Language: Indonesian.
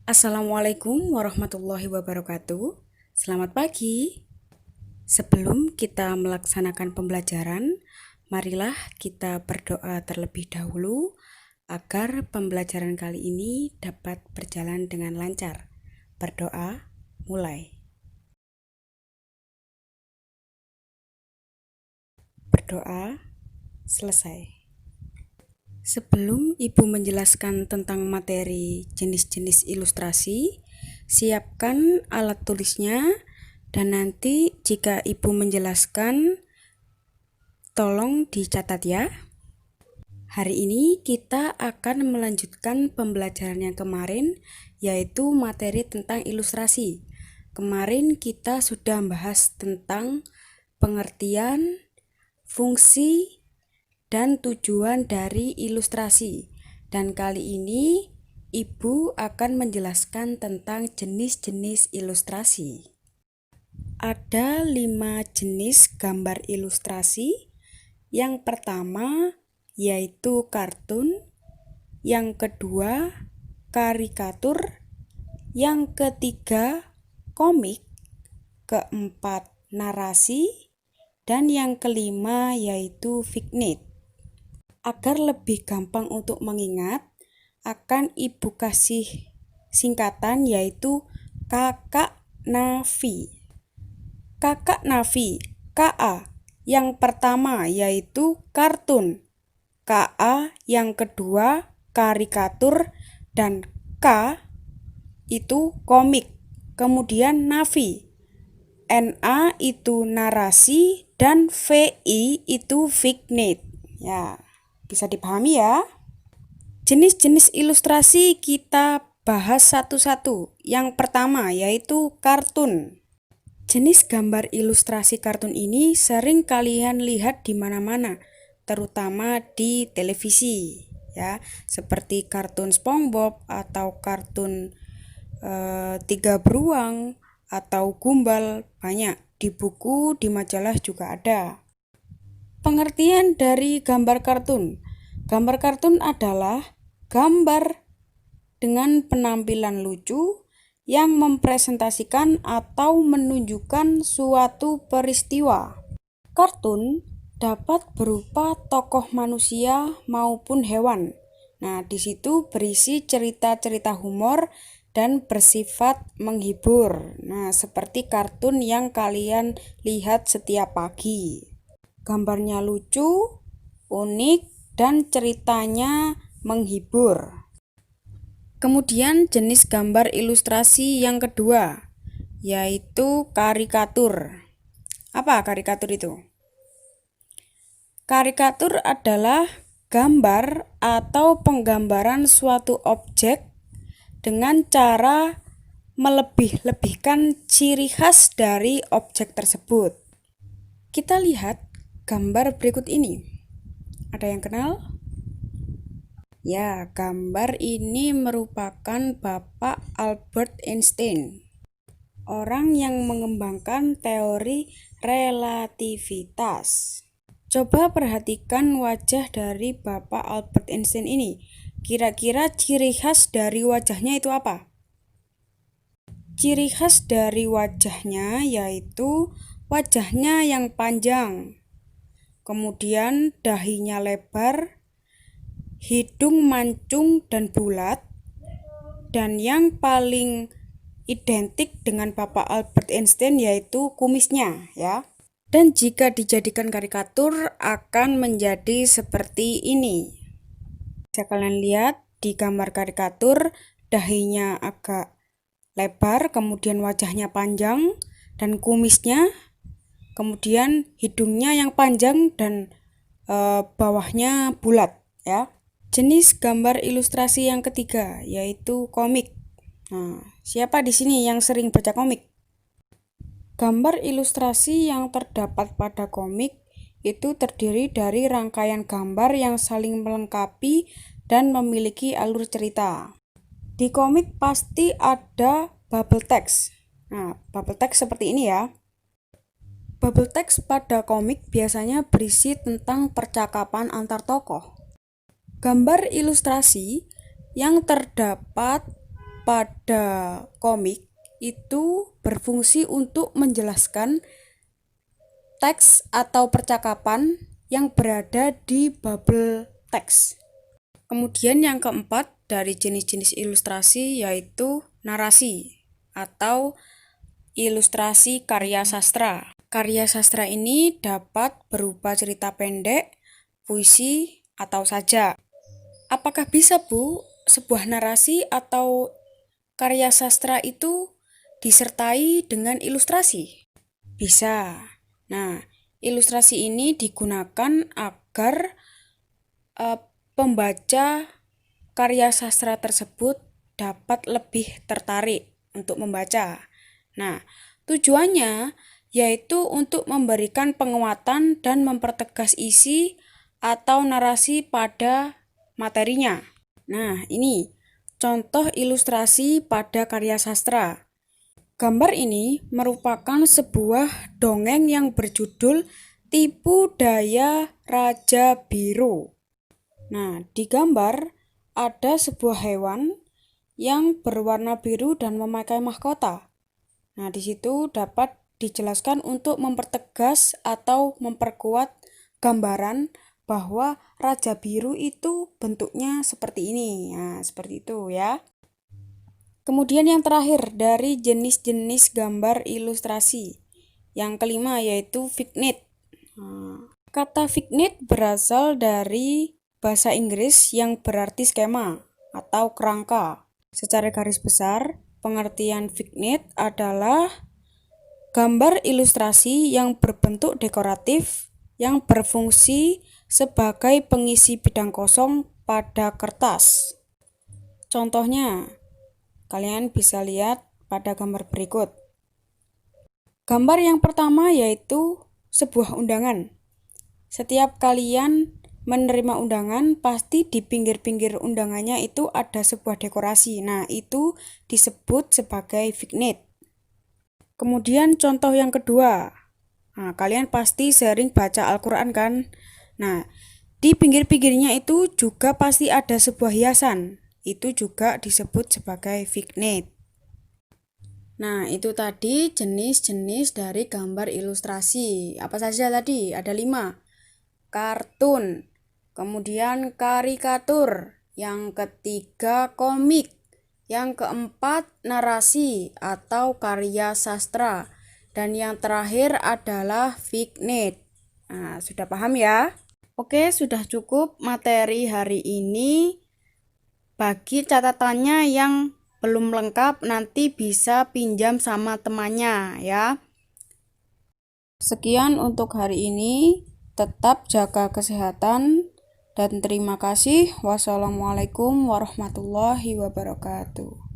Assalamualaikum warahmatullahi wabarakatuh. Selamat pagi. Sebelum kita melaksanakan pembelajaran, marilah kita berdoa terlebih dahulu agar pembelajaran kali ini dapat berjalan dengan lancar. Berdoa, mulai. Berdoa, selesai. Sebelum Ibu menjelaskan tentang materi jenis-jenis ilustrasi, siapkan alat tulisnya dan nanti jika Ibu menjelaskan, tolong dicatat ya. Hari ini kita akan melanjutkan pembelajaran yang kemarin, yaitu materi tentang ilustrasi. Kemarin kita sudah membahas tentang pengertian, fungsi, dan tujuan dari ilustrasi. Dan kali ini Ibu akan menjelaskan tentang jenis-jenis ilustrasi. Ada 5 jenis gambar ilustrasi. Yang pertama yaitu kartun, yang kedua karikatur, yang ketiga komik, keempat narasi, dan yang kelima yaitu vignette. Agar lebih gampang untuk mengingat, akan Ibu kasih singkatan yaitu Kakak Navi. Kakak Navi, KA. Yang pertama yaitu kartun, KA. Yang kedua karikatur, dan K itu komik. Kemudian Navi, NA itu narasi, dan VI itu vignette. Ya, bisa dipahami ya. Jenis-jenis ilustrasi kita bahas satu-satu. Yang pertama yaitu kartun. Jenis gambar ilustrasi kartun ini sering kalian lihat di mana-mana, terutama di televisi, ya, seperti kartun SpongeBob atau kartun Tiga Beruang atau Gumbal, banyak di buku, di majalah juga ada. Pengertian dari gambar kartun. Gambar kartun adalah gambar dengan penampilan lucu yang mempresentasikan atau menunjukkan suatu peristiwa. Kartun dapat berupa tokoh manusia maupun hewan. Nah, di situ berisi cerita-cerita humor dan bersifat menghibur. Nah, seperti kartun yang kalian lihat setiap pagi. Gambarnya lucu, unik, dan ceritanya menghibur. Kemudian jenis gambar ilustrasi yang kedua, yaitu karikatur. Apa karikatur itu? Karikatur adalah gambar atau penggambaran suatu objek dengan cara melebih-lebihkan ciri khas dari objek tersebut. Kita lihat gambar berikut ini. Ada yang kenal? Ya, gambar ini merupakan Bapak Albert Einstein, orang yang mengembangkan teori relativitas. Coba perhatikan wajah dari Bapak Albert Einstein ini. Kira-kira ciri khas dari wajahnya itu apa? Ciri khas dari wajahnya yaitu wajahnya yang panjang, kemudian dahinya lebar, hidung mancung dan bulat, dan yang paling identik dengan Bapak Albert Einstein yaitu kumisnya, ya. Dan jika dijadikan karikatur akan menjadi seperti ini. Bisa kalian lihat di gambar karikatur, dahinya agak lebar, kemudian wajahnya panjang dan kumisnya, kemudian hidungnya yang panjang dan bawahnya bulat, ya. Jenis gambar ilustrasi yang ketiga yaitu komik. Nah, siapa di sini yang sering baca komik? Gambar ilustrasi yang terdapat pada komik itu terdiri dari rangkaian gambar yang saling melengkapi dan memiliki alur cerita. Di komik pasti ada bubble text. Nah, bubble text seperti ini ya. Bubble text pada komik biasanya berisi tentang percakapan antar tokoh. Gambar ilustrasi yang terdapat pada komik itu berfungsi untuk menjelaskan teks atau percakapan yang berada di bubble teks. Kemudian yang keempat dari jenis-jenis ilustrasi yaitu narasi atau ilustrasi karya sastra. Karya sastra ini dapat berupa cerita pendek, puisi, atau sajak. Apakah bisa, Bu, sebuah narasi atau karya sastra itu disertai dengan ilustrasi? Bisa. Nah, ilustrasi ini digunakan agar pembaca karya sastra tersebut dapat lebih tertarik untuk membaca. Nah, tujuannya yaitu untuk memberikan penguatan dan mempertegas isi atau narasi pada materinya. Nah, ini contoh ilustrasi pada karya sastra. Gambar ini merupakan sebuah dongeng yang berjudul Tipu Daya Raja Biru. Nah, di gambar ada sebuah hewan yang berwarna biru dan memakai mahkota. Nah, di situ dapat dijelaskan untuk mempertegas atau memperkuat gambaran bahwa Raja Biru itu bentuknya seperti ini. Nah, seperti itu ya. Kemudian yang terakhir dari jenis-jenis gambar ilustrasi. Yang kelima yaitu vignette. Kata vignette berasal dari bahasa Inggris yang berarti skema atau kerangka. Secara garis besar, pengertian vignette adalah gambar ilustrasi yang berbentuk dekoratif yang berfungsi sebagai pengisi bidang kosong pada kertas. Contohnya, kalian bisa lihat pada gambar berikut. Gambar yang pertama yaitu sebuah undangan. Setiap kalian menerima undangan, pasti di pinggir-pinggir undangannya itu ada sebuah dekorasi. Nah, itu disebut sebagai vignette. Kemudian contoh yang kedua. Nah, kalian pasti sering baca Al-Quran kan? Nah, di pinggir-pinggirnya itu juga pasti ada sebuah hiasan. Itu juga disebut sebagai vignette. Nah, itu tadi jenis-jenis dari gambar ilustrasi. Apa saja tadi? Ada 5. Kartun, kemudian karikatur, yang ketiga komik, yang keempat narasi atau karya sastra, dan yang terakhir adalah vignette. Nah, sudah paham ya? Oke, sudah cukup materi hari ini. Bagi catatannya yang belum lengkap nanti bisa pinjam sama temannya ya. Sekian untuk hari ini. Tetap jaga kesehatan dan terima kasih. Wassalamualaikum warahmatullahi wabarakatuh.